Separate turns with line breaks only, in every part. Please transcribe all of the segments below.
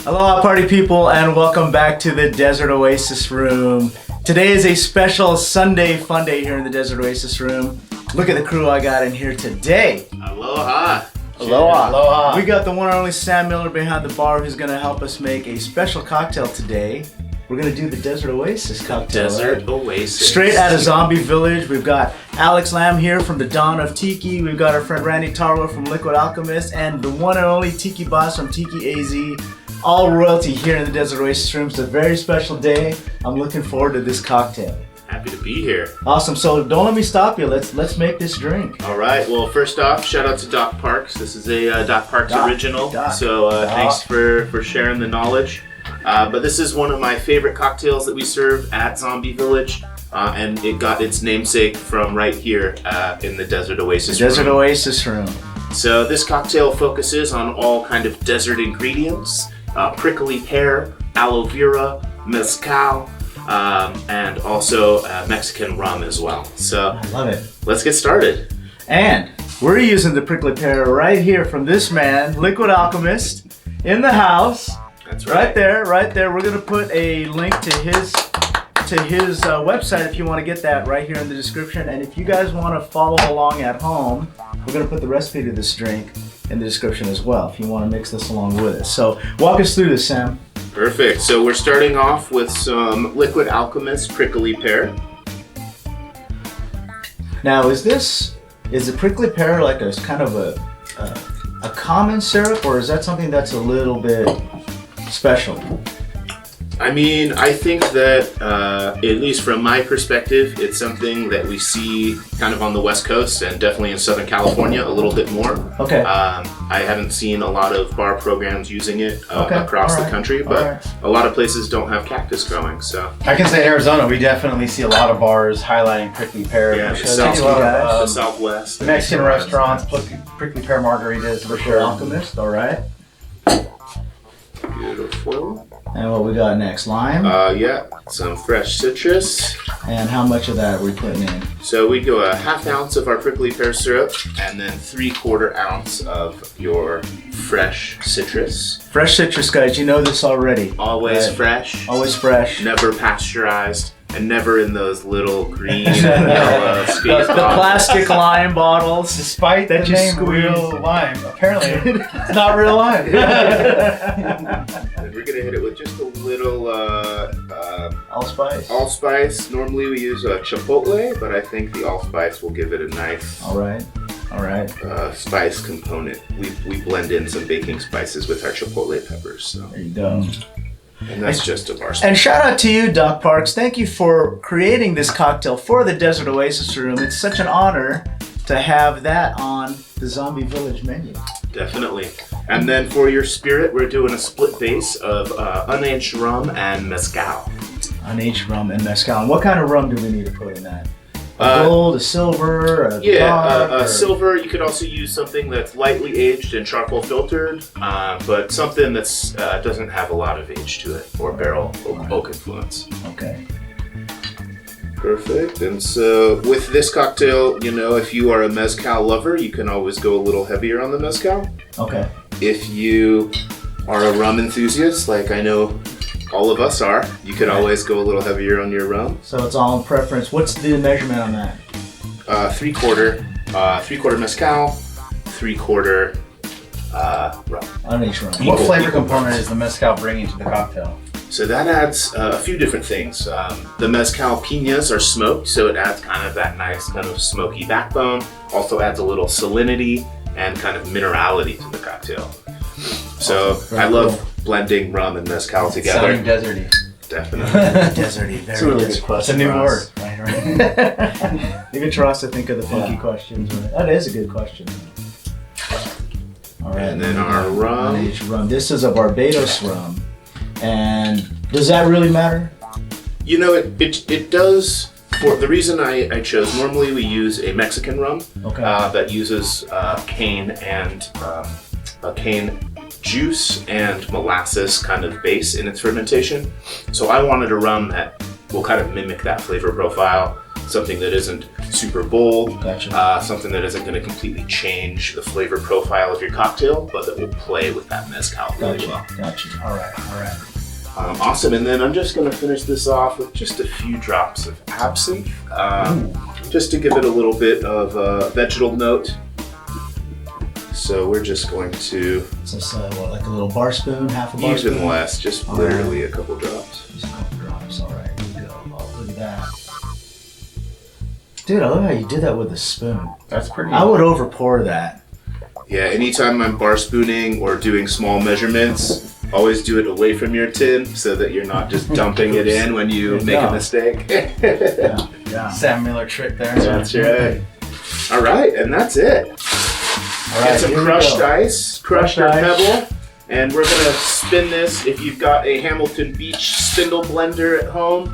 Aloha party people and welcome back to the Desert Oasis Room. Today is a special Sunday fun day here in the Desert Oasis Room. Look at the crew I got in here today.
Aloha.
Aloha.
Aloha.
We got the one and only Sam Miller behind the bar who's going to help us make a special cocktail today. We're going to do the Desert Oasis cocktail.
Desert Oasis.
Straight out of Zombie Village. We've got Alex Lamb here from the Dawn of Tiki. We've got our friend Randy Tarlow from Liquid Alchemist and the one and only Tiki Boss from Tiki-Ti. All royalty here in the Desert Oasis Room. It's a very special day. I'm looking forward to this cocktail.
Happy to be here.
Awesome. So don't let me stop you. Let's make this drink.
All right. Well, first off, shout out to Doc Parks. This is a Doc Parks original. Thanks for sharing the knowledge. But this is one of my favorite cocktails that we serve at Zombie Village. And it got its namesake from right here in the Desert Oasis Room.
Desert Oasis Room.
So this cocktail focuses on all kind of desert ingredients. Prickly pear, aloe vera, mezcal, and also Mexican rum as well. So
I love it.
Let's get started.
And we're using the prickly pear right here from this man, Liquid Alchemist, in the house.
That's right.
Right there. We're gonna put a link to his website if you want to get that right here in the description. And if you guys want to follow along at home, we're gonna put the recipe to this drink in the description as well if you want to mix this along with us. So walk us through this, Sam.
Perfect. So we're starting off with some Liquid Alchemist prickly pear.
Now is the prickly pear like a kind of a common syrup, or is that something that's a little bit special?
I mean, I think that, at least from my perspective, it's something that we see kind of on the West Coast and definitely in Southern California a little bit more.
Okay.
I haven't seen a lot of bar programs using it across the country, but a lot of places don't have cactus growing, so.
I can say in Arizona, we definitely see a lot of bars highlighting prickly pear.
Yeah,
the
Southwest.
Mexican restaurants, prickly pear margaritas for sure.
Alchemist, all right.
Beautiful.
And what we got next? Lime?
Yeah, some fresh citrus.
And how much of that are we putting in?
So we go a ½ ounce of our prickly pear syrup and then 3/4 ounce of your fresh citrus.
Fresh citrus, guys, you know this already.
Always fresh.
Always fresh.
Never pasteurized. And never in those little green and yellow space
The plastic lime bottles.
Despite
that
the
you
name
squeeze.
real lime, apparently it's not real lime.
And we're gonna hit it with just a little
Allspice.
Allspice. Normally we use chipotle, but I think the Allspice will give it a nice
All right.
spice component. We blend in some baking spices with our chipotle peppers. So.
There you go.
And that's just a bar.
And shout out to you, Doc Parks. Thank you for creating this cocktail for the Desert Oasis Room. It's such an honor to have that on the Zombie Village menu.
Definitely. And then for your spirit, we're doing a split base of unaged rum and mezcal.
Unaged rum and mezcal. And what kind of rum do we need to put in that? A gold, a silver, a dark,
silver. You could also use something that's lightly aged and charcoal filtered, but something that's doesn't have a lot of age to it or barrel oak influence.
Okay.
Perfect. And so with this cocktail, you know, if you are a mezcal lover, you can always go a little heavier on the mezcal.
Okay.
If you are a rum enthusiast, like I know all of us are, you could always go a little heavier on your rum.
So it's all in preference. What's the measurement on that?
3/4 mezcal, 3/4 rum.
Unaged rum.
What flavor component is the mezcal bringing to the cocktail?
So that adds a few different things. The mezcal piñas are smoked, so it adds kind of that nice kind of smoky backbone. Also adds a little salinity and kind of minerality to the cocktail. So I love blending rum and mezcal together.
Sounding deserty.
Definitely.
Deserty.
It's a really good question. It's a new word.
Right. Even for us to think of the funky questions. Right? That is a good question. All right.
And then our rum.
Unaged rum. This is a Barbados rum. And does that really matter?
You know, it does. For the reason I chose, normally we use a Mexican rum that uses cane and a cane juice and molasses kind of base in its fermentation. So I wanted a rum that will kind of mimic that flavor profile, something that isn't super bold.
Gotcha.
Something that isn't going to completely change the flavor profile of your cocktail, but that will play with that mezcal really well.
Gotcha. All right.
Awesome, and then I'm just going to finish this off with just a few drops of absinthe, just to give it a little bit of a vegetal note. So we're just going to...
So like a little bar spoon, half a bar spoon?
Even less, just literally a couple drops.
Just a couple drops, all right, here we go. Oh, look at that. Dude, I love how you did that with a spoon.
That's pretty...
I would over pour that.
Yeah, anytime I'm bar spooning or doing small measurements, always do it away from your tin so that you're not just dumping it in when you make a mistake.
Yeah.
Sam Miller trick there.
That's right. All right, and that's it.
All right,
get some crushed ice, crushed or pebble, and we're gonna spin this. If you've got a Hamilton Beach spindle blender at home,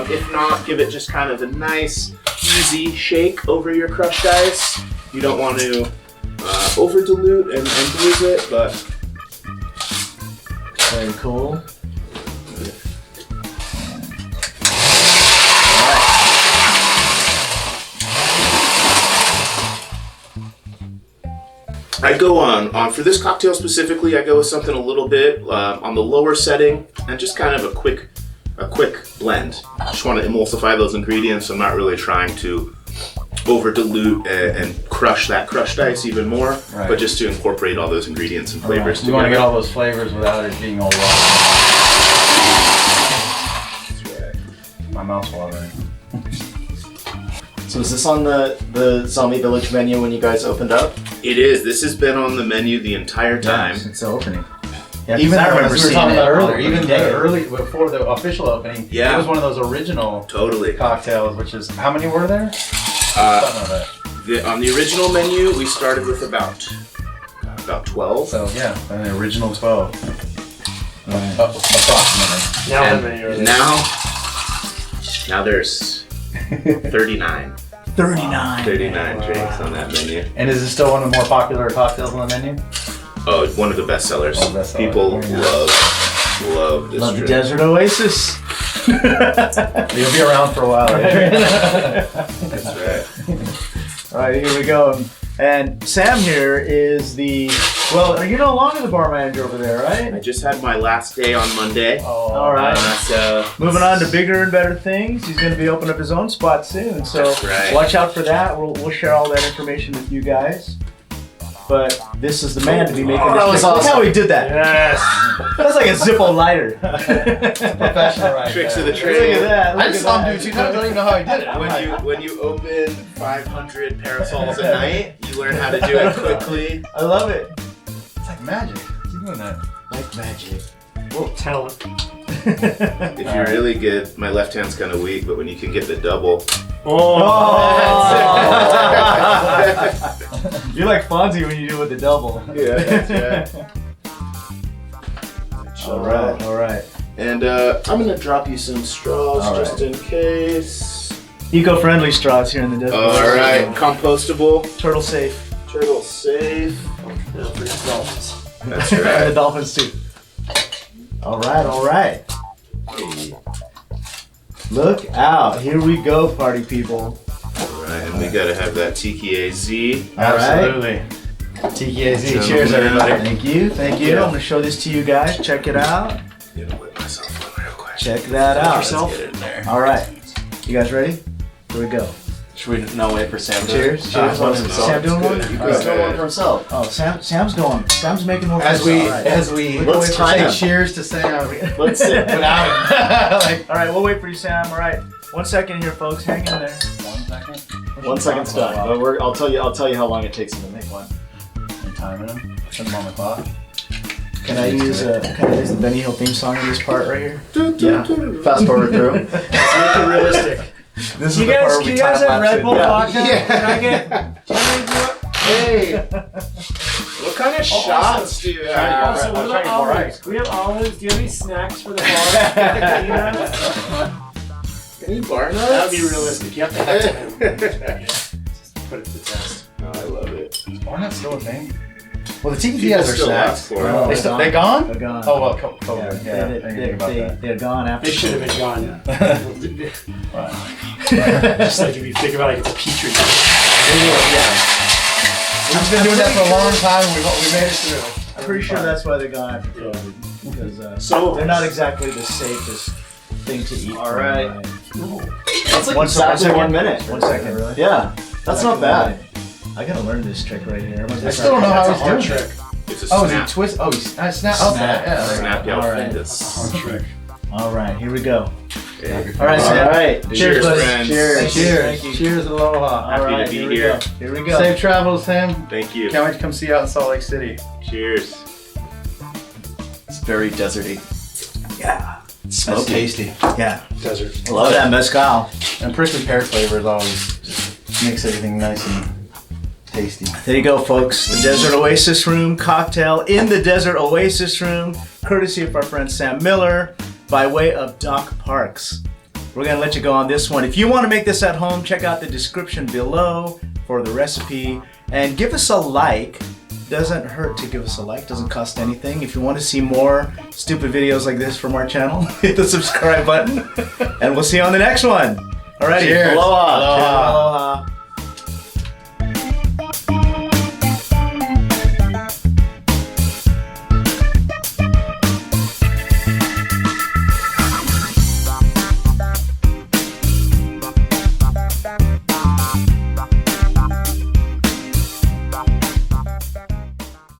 if not, give it just kind of a nice, easy shake over your crushed ice. You don't want to over dilute and bruise it, but
very cool.
I go on for this cocktail specifically. I go with something a little bit on the lower setting and just kind of a quick blend. I just want to emulsify those ingredients. I'm not really trying to over dilute and crush that crushed ice even more, but just to incorporate all those ingredients and flavors together.
You want to get all those flavors without it being all raw.
That's right.
My mouth's watering.
So is this on the Zombie Village menu when you guys opened up?
It is. This has been on the menu the entire time.
Since the opening.
Yeah,
Even
I remember
as we were
talking about earlier,
even
even the early before the official opening,
Yeah.
it was one of those original
Totally.
cocktails. Which is how many were there? Something like that.
On the original menu, we started with about 12.
So yeah, an original 12, approximately.
Now
And
how many are there?
Now there's 39.
39.
39 drinks on that menu.
And is it still one of the more popular cocktails on the menu?
Oh, it's one of the best sellers.
Oh, best seller.
People
Very nice.
love this
Love the
drink.
Desert Oasis.
You'll be around for a while.
That's right.
All right, here we go. And Sam here is you're no longer the bar manager over there,
I
right?
just had my last day on Monday.
All right.
So
Moving on to bigger and better things. He's going to be opening up his own spot soon. So
That's right.
watch out for that. We'll share all that information with you guys. But this is the man to be making this.
that was
drink. Look
awesome.
how he did that.
Yes.
That's like a Zippo lighter.
Professional, right?
tricks of
there.
the
Look
trade.
at that.
I just saw him do it 2 times. I don't even know how he did it.
When you open 500 parasols a night, you learn how to do it quickly.
I love it.
It's like magic. What's he doing that?
Like magic.
Well, talent.
If you're really good, my left hand's kind of weak, but when you can get the double,
You're like Fonzie when you do it with the double.
yeah, that's right.
All right.
And I'm gonna drop you some straws
All
just in case.
Eco-friendly straws here in the desert.
All right, compostable,
Turtle safe.
turtle safe. That's
And the
right.
dolphins too. All right. Look out! Here we go, party people.
All right, and we gotta have that Tiki-Ti.
All right.
Absolutely. Tiki-Ti. Cheers,
Gentlemen.
everybody.
Thank you. I'm gonna show this to you guys. Check it out.
I'm gonna whip myself one real quick.
Check that out.
Let's get in there.
All right. You guys ready? Here we go.
Should we now wait for Sam to
Cheers. Cheers.
one
Sam
himself?
doing one?
Good.
He's doing one for himself.
Oh, Sam's going. Sam's making more.
As we
Let's time
say
him.
cheers to Sam
Let's sit.
without him. Like,
All right, we'll wait for you, Sam. All right. 1 second here, folks. Hang in there.
1 second.
1 second's done. But I'll tell you how long it takes him to make one.
I'm timing him. Put him on the clock.
Can I use the Benny Hill theme song in this part right here?
Yeah. Fast forward through.
Make it realistic.
This
You guys have Red Bull vodka?
Yeah.
Can I get?
Hey, what kind of shots do you have?
Also, what about olives? We have olives. Do you have any snacks for the bar?
Any bar nuts?
That would be realistic. You have to have to just put it to the test.
Oh, I love it.
Why not still a thing? Well, the Tiki-Ti
People
are
still
snacks.
ask for it.
They gone?
They're gone.
Oh well, COVID. Yeah, I didn't think about that.
They're gone after.
They should have been gone.
Wow.
Just like if you think about it, it's a petri dish.
We've been doing that for a long time. We made it through.
I'm pretty sure that's why they got after COVID. Because
So
they're not exactly the safest thing to eat.
All right.
That's
like exactly 1 minute.
1 second, really?
Yeah, that's not bad.
I gotta learn this trick right here.
I still don't know how
that's a hard
he's doing
trick.
it.
It's a
Oh, is
snap.
he twist? Oh, he's snap. Oh, yeah.
Snap your
All right.
fingers.
Hard trick.
All right, here we go.
Yeah.
All right, Sam.
All right.
Cheers,
buddy.
friends.
Cheers.
Cheers.
Thank you.
Cheers, aloha.
All right,
to be
here we
here.
go. Here we go.
Safe travels, Sam.
Thank you.
Can't wait to come see you out in Salt Lake City.
Cheers.
It's very deserty.
Yeah.
That's tasty.
Yeah.
Desert.
Love that mezcal.
And prickly pear flavors always just makes everything nice and tasty.
There you go, folks. The Desert Oasis Room cocktail in the Desert Oasis Room, courtesy of our friend Sam Miller, by way of Doc Parks. We're gonna let you go on this one. If you want to make this at home, check out the description below for the recipe and give us a like. Doesn't hurt to give us a like, doesn't cost anything. If you want to see more stupid videos like this from our channel, hit the subscribe button and we'll see you on the next one. Alrighty.
Cheers.
Aloha.
Aloha.